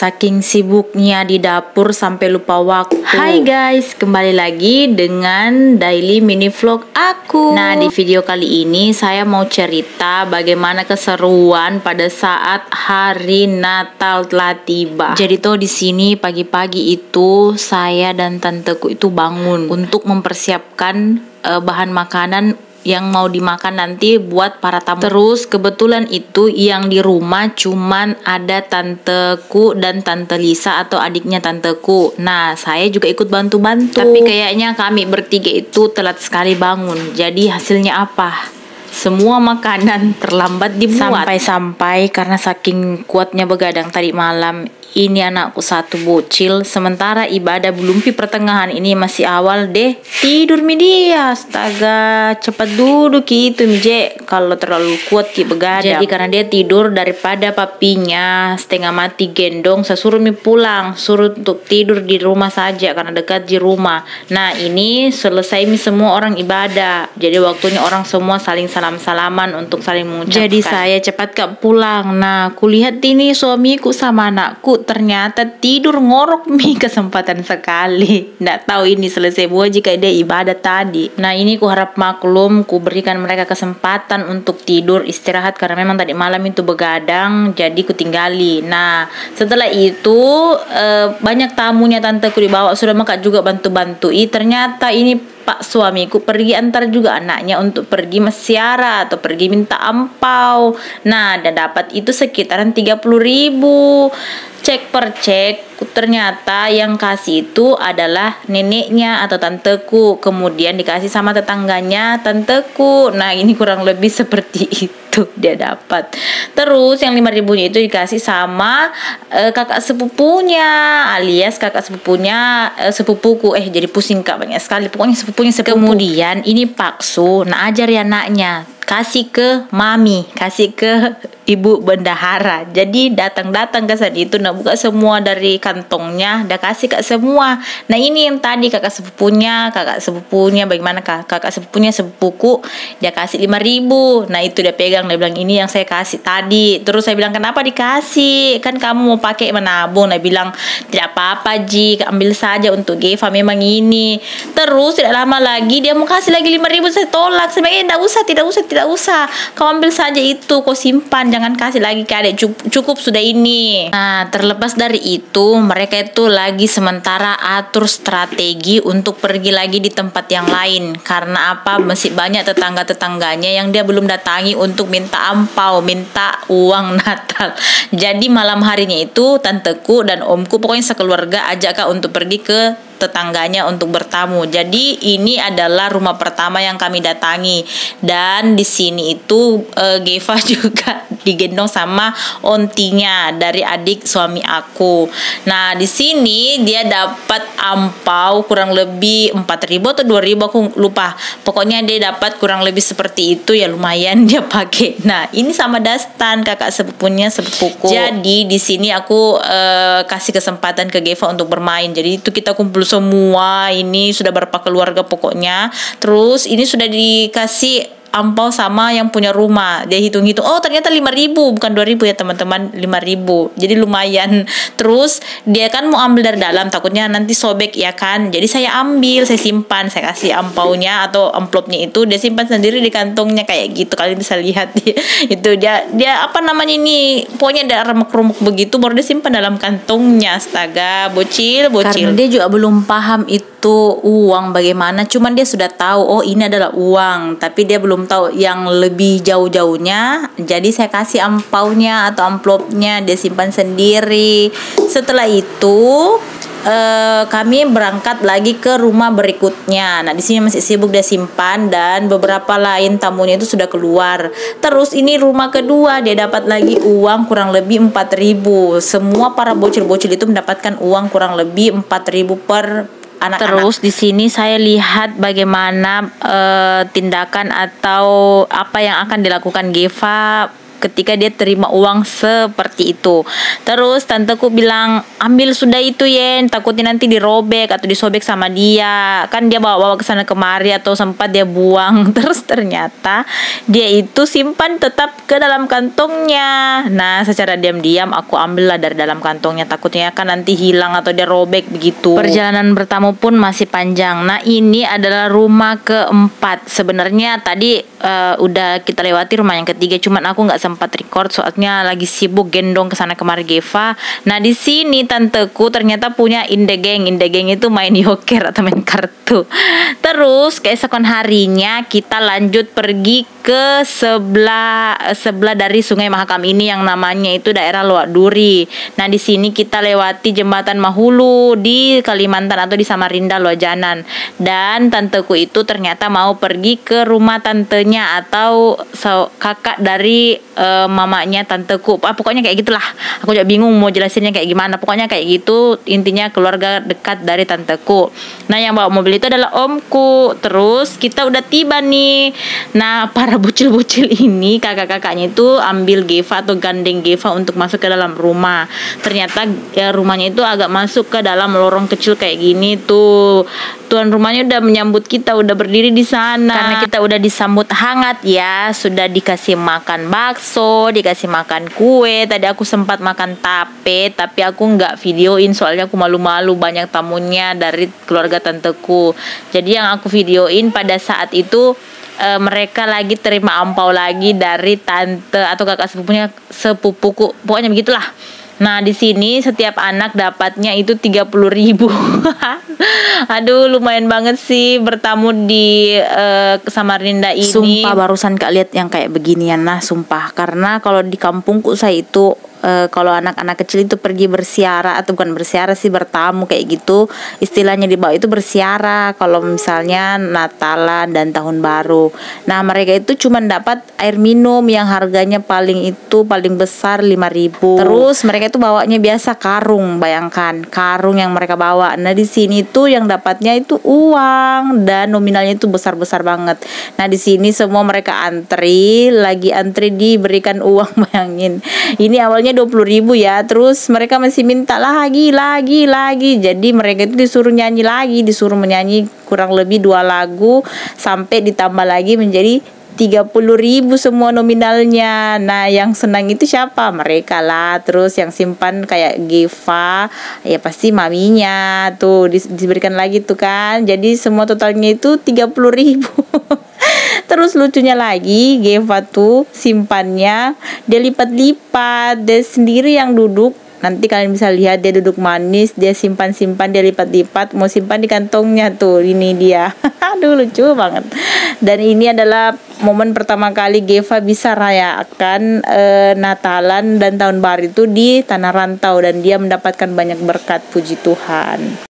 saking sibuknya di dapur sampai lupa waktu. Hai guys, kembali lagi dengan daily mini vlog aku. Nah, di video kali ini saya mau cerita bagaimana keseruan pada saat hari Natal telah tiba. Jadi tuh di sini pagi-pagi itu saya dan tanteku itu bangun untuk mempersiapkan bahan makanan yang mau dimakan nanti buat para tamu. Terus kebetulan itu yang di rumah cuman ada tanteku dan tante Lisa atau adiknya tanteku. Nah, saya juga ikut bantu-bantu. Tapi kayaknya kami bertiga itu telat sekali bangun. Jadi hasilnya apa? Semua makanan terlambat dibuat. Sampai-sampai karena saking kuatnya begadang tadi malam, ini anakku satu bocil, sementara ibadah belum pi pertengahan ini masih awal deh tidur mi dia. Astaga, cepat duduk gitu mi Je, kalau terlalu kuat ki begadang. Jadi karena dia tidur, daripada papinya setengah mati gendong, saya suruh mi pulang, suruh untuk tidur di rumah saja karena dekat di rumah. Nah, ini selesai mi semua orang ibadah, jadi waktunya orang semua saling salam-salaman untuk saling mengucapkan. Jadi saya cepat pulang. Nah, kulihat ini suamiku sama anakku ternyata tidur ngorok mi, kesempatan sekali. Nggak tahu ini selesai buah jika dia ibadah tadi. Nah, ini ku harap maklum, ku berikan mereka kesempatan untuk tidur istirahat karena memang tadi malam itu begadang, jadi ku tinggali. Nah, setelah itu banyak tamunya tanteku dibawa, sudah maka juga bantu-bantu. Ternyata ini Pak suamiku pergi antar juga anaknya untuk pergi mesiara atau pergi minta ampau. Nah, dia dapat itu sekitaran 30.000. Cek per cek, ternyata yang kasih itu adalah neneknya atau tanteku, kemudian dikasih sama tetangganya tanteku. Nah, ini kurang lebih seperti itu dia dapat. Terus yang 5.000-nya itu dikasih sama kakak sepupunya, alias kakak sepupunya sepupuku. Jadi pusing kak, banyak sekali pokoknya sepupunya sepupu. Kemudian ini paksu, nah ajar ya anaknya, kasih ke mami, kasih ke ibu bendahara. Jadi datang-datang ke sana itu nak buka semua dari kantongnya, dah kasih kak semua. Nah, ini yang tadi kakak sepupunya bagaimana kakak sepupunya sepupuku, dia kasih 5.000. Nah, itu dia pegang, dia bilang ini yang saya kasih tadi. Terus saya bilang kenapa dikasih, kan kamu mau pakai menabung. Dia bilang tidak apa-apa Ji, ambil saja untuk Geva, memang ini. Terus tidak lama lagi dia mau kasih lagi 5.000. Saya tolak, sebenarnya tidak usah, kau ambil saja itu, kau simpan, jangan kasih lagi ke adik, cukup sudah ini. Nah, terlepas dari itu, mereka itu lagi sementara atur strategi untuk pergi lagi di tempat yang lain. Karena apa? Masih banyak tetangga-tetangganya yang dia belum datangi untuk minta ampau, minta uang Natal. Jadi malam harinya itu tanteku dan omku, pokoknya sekeluarga, ajak kak untuk pergi ke tetangganya untuk bertamu. Jadi ini adalah rumah pertama yang kami datangi, dan di sini itu Geva juga digendong sama ontinya dari adik suami aku. Nah, di sini dia dapat ampau kurang lebih 4.000 atau 2.000, aku lupa. Pokoknya dia dapat kurang lebih seperti itu ya, lumayan dia pakai. Nah, ini sama Dastan, kakak sepupunya sepupuku. Jadi di sini aku kasih kesempatan ke Geva untuk bermain. Jadi itu kita kumpul semua, ini sudah berapa keluarga pokoknya. Terus ini sudah dikasih ampau sama yang punya rumah. Dia hitung-hitung, oh ternyata 5.000 bukan 2.000 ya teman-teman, 5.000. Jadi lumayan. Terus dia kan mau ambil dari dalam, takutnya nanti sobek ya kan. Jadi saya ambil, saya simpan, saya kasih ampaunya atau amplopnya itu dia simpan sendiri di kantongnya kayak gitu. Kalian bisa lihat itu dia apa namanya ini, pokoknya ada remek-remek begitu baru dia simpan dalam kantongnya. Astaga, bocil. Karena dia juga belum paham itu uang bagaimana, cuman dia sudah tahu oh ini adalah uang, tapi dia belum tahu yang lebih jauh-jauhnya. Jadi saya kasih ampaunya atau amplopnya, dia simpan sendiri. Setelah itu kami berangkat lagi ke rumah berikutnya. Nah, di sini masih sibuk dia simpan, dan beberapa lain tamunya itu sudah keluar. Terus ini rumah kedua, dia dapat lagi uang kurang lebih 4.000. Semua para bocil-bocil itu mendapatkan uang kurang lebih 4.000 per anak-anak. Terus di sini saya lihat bagaimana tindakan atau apa yang akan dilakukan Geva ketika dia terima uang seperti itu. Terus tanteku bilang, ambil sudah itu Yen, takutnya nanti dirobek atau disobek sama dia, kan dia bawa-bawa ke sana kemari atau sempat dia buang. Terus ternyata dia itu simpan tetap ke dalam kantongnya. Nah secara diam-diam aku ambillah dari dalam kantongnya, takutnya kan nanti hilang atau dia robek begitu. Perjalanan bertamu pun masih panjang. Nah ini adalah rumah keempat. Sebenarnya tadi udah kita lewati rumah yang ketiga, cuman aku nggak sempat record soalnya lagi sibuk gendong ke sana kemari Geva. Nah di sini tanteku ternyata punya indegeng. Indegeng itu main yoker atau main kartu. Terus keesokan harinya kita lanjut pergi ke sebelah dari Sungai Mahakam ini yang namanya itu daerah Loak Duri. Nah di sini kita lewati jembatan Mahulu di Kalimantan atau di Samarinda Lojanan. Dan tanteku itu ternyata mau pergi ke rumah tantenya atau kakak dari mamanya tanteku. Pokoknya kayak gitulah. Aku juga bingung mau jelasinnya kayak gimana. Pokoknya kayak gitu, intinya keluarga dekat dari tanteku. Nah yang bawa mobil itu adalah omku. Terus kita udah tiba nih. Nah para bocil-bocil ini kakak-kakaknya itu ambil Geva atau gandeng Geva untuk masuk ke dalam rumah. Ternyata ya rumahnya itu agak masuk ke dalam lorong kecil kayak gini tuh. Tuan rumahnya udah menyambut kita, udah berdiri di sana. Karena kita udah disambut hangat ya, sudah dikasih makan bakso, dikasih makan kue. Tadi aku sempat makan tape, tapi aku nggak videoin soalnya aku malu-malu, banyak tamunya dari keluarga tanteku. Jadi yang aku videoin pada saat itu mereka lagi terima ampau lagi dari tante atau kakak sepupuku, pokoknya begitulah. Nah di sini setiap anak dapatnya itu 30.000. Aduh lumayan banget sih bertamu di Samarinda ini. Sumpah barusan Kak lihat yang kayak beginian. Nah sumpah, karena kalau di kampungku saya itu kalau anak-anak kecil itu pergi bersiara, atau bukan bersiara sih, bertamu kayak gitu, istilahnya di bawah itu bersiara kalau misalnya Natalan dan Tahun Baru. Nah mereka itu cuma dapat air minum yang harganya paling besar 5.000. Terus mereka itu bawanya biasa karung, bayangkan karung yang mereka bawa. Nah di sini tuh yang dapatnya itu uang dan nominalnya itu besar-besar banget. Nah di sini semua mereka antri diberikan uang. Bayangin, ini awalnya 20.000 ya, terus mereka masih minta lagi. Jadi mereka itu disuruh menyanyi kurang lebih 2 lagu sampai ditambah lagi menjadi 30.000 semua nominalnya. Nah yang senang itu siapa? Mereka lah. Terus yang simpan kayak Geva ya pasti maminya tuh diberikan lagi tuh kan. Jadi semua totalnya itu 30.000. Terus lucunya lagi, Geva tuh simpannya dia lipat-lipat, dia sendiri yang duduk. Nanti kalian bisa lihat dia duduk manis, dia simpan, dia lipat-lipat, mau simpan di kantongnya tuh. Ini dia. Aduh lucu banget. Dan ini adalah momen pertama kali Geva bisa rayakan Natalan dan Tahun Baru itu di tanah rantau, dan dia mendapatkan banyak berkat, puji Tuhan.